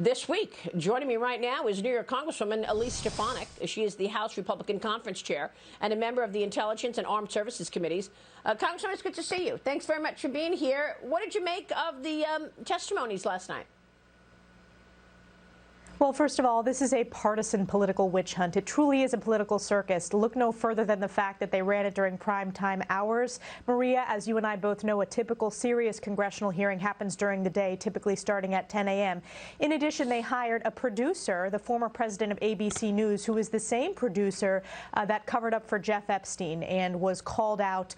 this week. Joining me right now is New York Congresswoman Elise. She is the House Republican Conference Chair and a member of the Intelligence and Armed Services Committees. Congresswoman, it's good to see you. Thanks very much for being here. What did you make of the testimonies last night? Well, first of all, this is a partisan political witch hunt. It truly is a political circus. Look no further than the fact that they ran it during prime time hours. Maria, as you and I both know, a typical serious congressional hearing happens during the day, typically starting at 10 a.m. In addition, they hired a producer, the former president of ABC News, who is the same producer that covered up for Jeff Epstein and was called out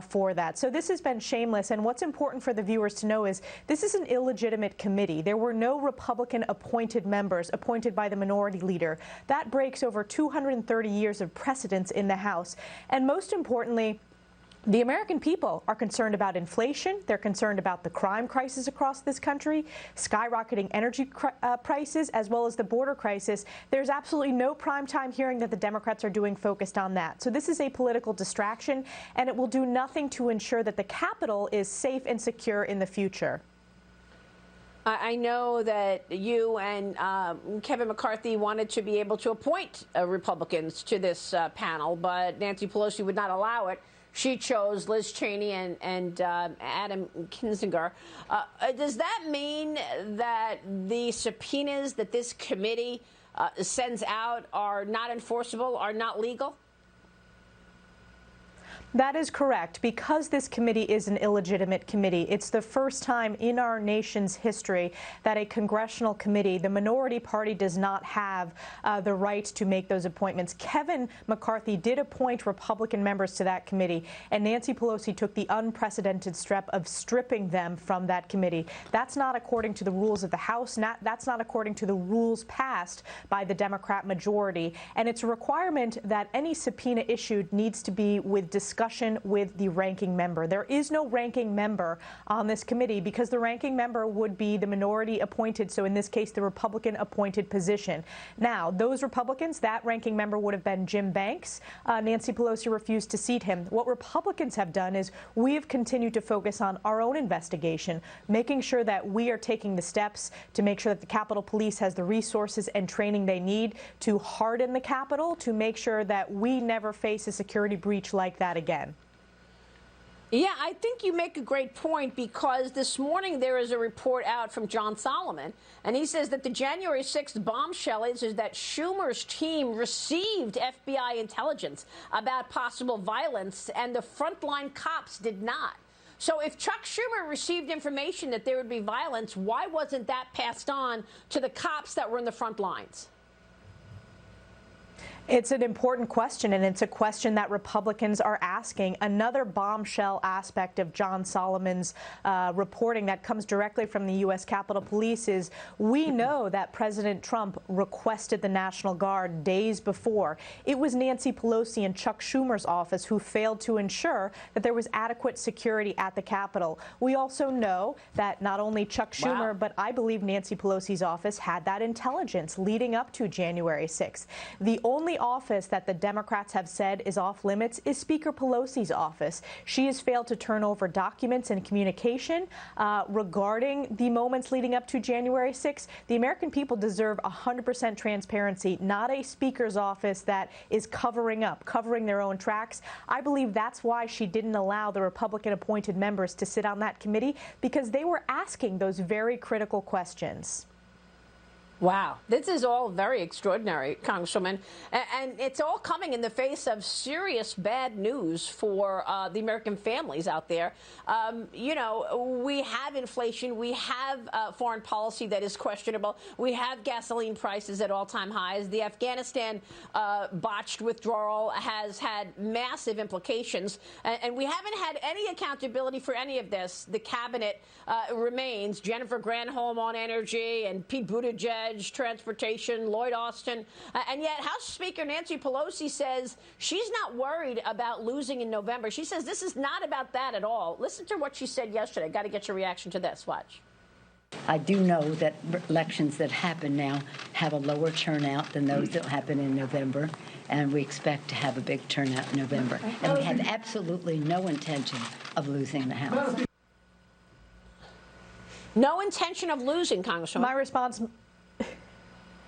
for that. So this has been shameless. And what's important for the viewers to know is this is an illegitimate committee. There were no Republican appointed members appointed by the minority leader. That breaks over 230 years of precedence in the House. And most importantly, the American people are concerned about inflation. They're concerned about the crime crisis across this country, skyrocketing energy prices, as well as the border crisis. There's absolutely no primetime hearing that the Democrats are doing focused on that. So this is a political distraction, and it will do nothing to ensure that the Capitol is safe and secure in the future. I know that you and Kevin McCarthy wanted to be able to appoint Republicans to this panel, but Nancy Pelosi would not allow it. She chose Liz Cheney and Adam Kinzinger. Does that mean that the subpoenas that this committee sends out are not enforceable, are not legal? That is correct. Because this committee is an illegitimate committee, it's the first time in our nation's history that a congressional committee, the minority party, does not have the right to make those appointments. Kevin McCarthy did appoint Republican members to that committee, and Nancy Pelosi took the unprecedented step of stripping them from that committee. That's not according to the rules of the House. That's not according to the rules passed by the Democrat majority. And it's a requirement that any subpoena issued needs to be with discussion with the ranking member. There is no ranking member on this committee because the ranking member would be the minority appointed, so in this case the Republican appointed position. Now, those Republicans, that ranking member would have been Jim Banks. Nancy Pelosi refused to seat him. What Republicans have done is we have continued to focus on our own investigation, making sure that we are taking the steps to make sure that the Capitol Police has the resources and training they need to harden the Capitol, to make sure that we never face a security breach like that again. Yeah, I think you make a great point, because this morning there is a report out from John Solomon, and he says that the January 6th bombshell is that Schumer's team received FBI intelligence about possible violence, and the frontline cops did not. So if Chuck Schumer received information that there would be violence, why wasn't that passed on to the cops that were in the front lines? It's an important question, and it's a question that Republicans are asking. Another bombshell aspect of John Solomon's reporting that comes directly from the U.S. Capitol Police is we know that President Trump requested the National Guard days before. It was Nancy Pelosi and Chuck Schumer's office who failed to ensure that there was adequate security at the Capitol. We also know that not only Chuck Schumer, but I believe Nancy Pelosi's office had that intelligence leading up to January 6th. The only office that the Democrats have said is off limits is Speaker Pelosi's office. She has failed to turn over documents and communication regarding the moments leading up to January 6th. The American people deserve 100% transparency, not a Speaker's office that is covering their own tracks. I believe that's why she didn't allow the Republican-appointed members to sit on that committee, because they were asking those very critical questions. Wow, this is all very extraordinary, Congresswoman, and it's all coming in the face of serious bad news for the American families out there. You know, we have inflation, we have foreign policy that is questionable, we have gasoline prices at all-time highs. The Afghanistan botched withdrawal has had massive implications, and we haven't had any accountability for any of this. The cabinet remains Jennifer Granholm on energy and Pete Buttigieg transportation, Lloyd Austin, and yet House Speaker Nancy Pelosi says she's not worried about losing in November. She says this is not about that at all. Listen to what she said yesterday. Got to get your reaction to this. Watch. I do know that elections that happen now have a lower turnout than those that happen in November, and we expect to have a big turnout in November. And we have absolutely no intention of losing the House. No intention of losing, Congresswoman. My response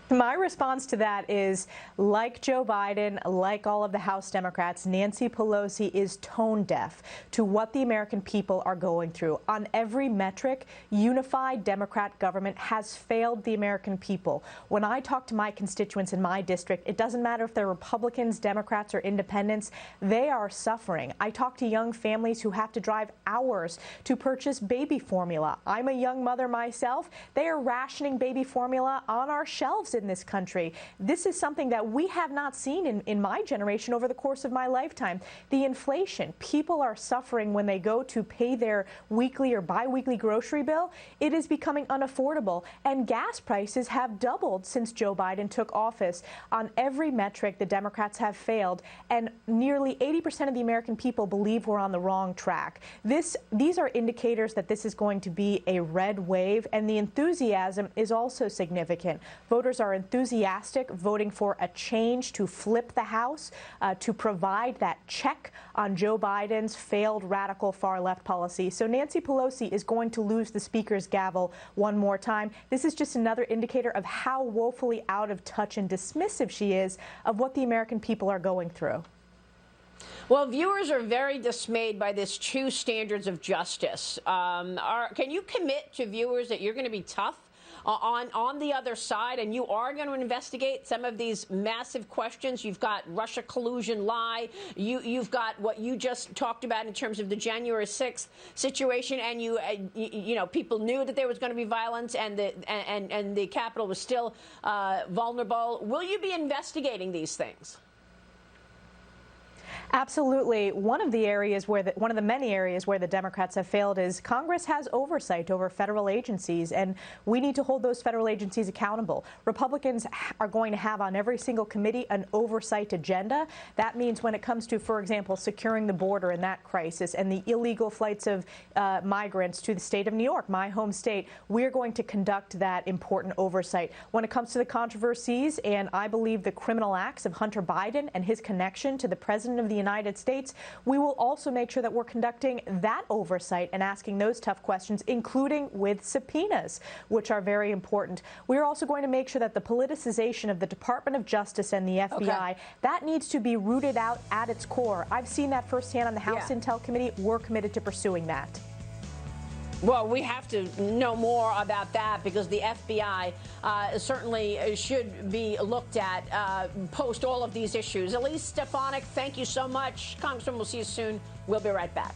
My response to that is, like Joe Biden, like all of the House Democrats, Nancy Pelosi is tone deaf to what the American people are going through. On every metric, unified Democrat government has failed the American people. When I talk to my constituents in my district, it doesn't matter if they're Republicans, Democrats, or independents, they are suffering. I talk to young families who have to drive hours to purchase baby formula. I'm a young mother myself. They are rationing baby formula on our shelves in this country. This is something that we have not seen in my generation over the course of my lifetime. The inflation, people are suffering when they go to pay their weekly or biweekly grocery bill. It is becoming unaffordable, and gas prices have doubled since Joe Biden took office. On every metric, the Democrats have failed, and nearly 80% of the American people believe we're on the wrong track. These are indicators that this is going to be a red wave, and the enthusiasm is also significant. Voters are enthusiastic, voting for a change to flip the House, to provide that check on Joe Biden's failed radical far-left policy. So Nancy Pelosi is going to lose the Speaker's gavel one more time. This is just another indicator of how woefully out of touch and dismissive she is of what the American people are going through. Well, viewers are very dismayed by this two standards of justice. Can you commit to viewers that you're going to be tough on the other side, and you are going to investigate some of these massive questions? You've got Russia collusion lie. You've got what you just talked about in terms of the January 6th situation, and you know, people knew that there was going to be violence, and the Capitol was still vulnerable. Will you be investigating these things? Absolutely. One of the many areas where the Democrats have failed is Congress has oversight over federal agencies, and we need to hold those federal agencies accountable. Republicans are going to have on every single committee an oversight agenda. That means when it comes to, for example, securing the border in that crisis and the illegal flights of migrants to the state of New York, my home state, we're going to conduct that important oversight. When it comes to the controversies and I believe the criminal acts of Hunter Biden and his connection to the President of the United States, we will also make sure that we're conducting that oversight and asking those tough questions, including with subpoenas, which are very important. We're also going to make sure that the politicization of the Department of Justice and the FBI, that needs to be rooted out at its core. I've seen that firsthand on the House Intel Committee. We're committed to pursuing that. Well, we have to know more about that, because the FBI certainly should be looked at post all of these issues. Elise Stefanik, thank you so much. Congressman, we'll see you soon. We'll be right back.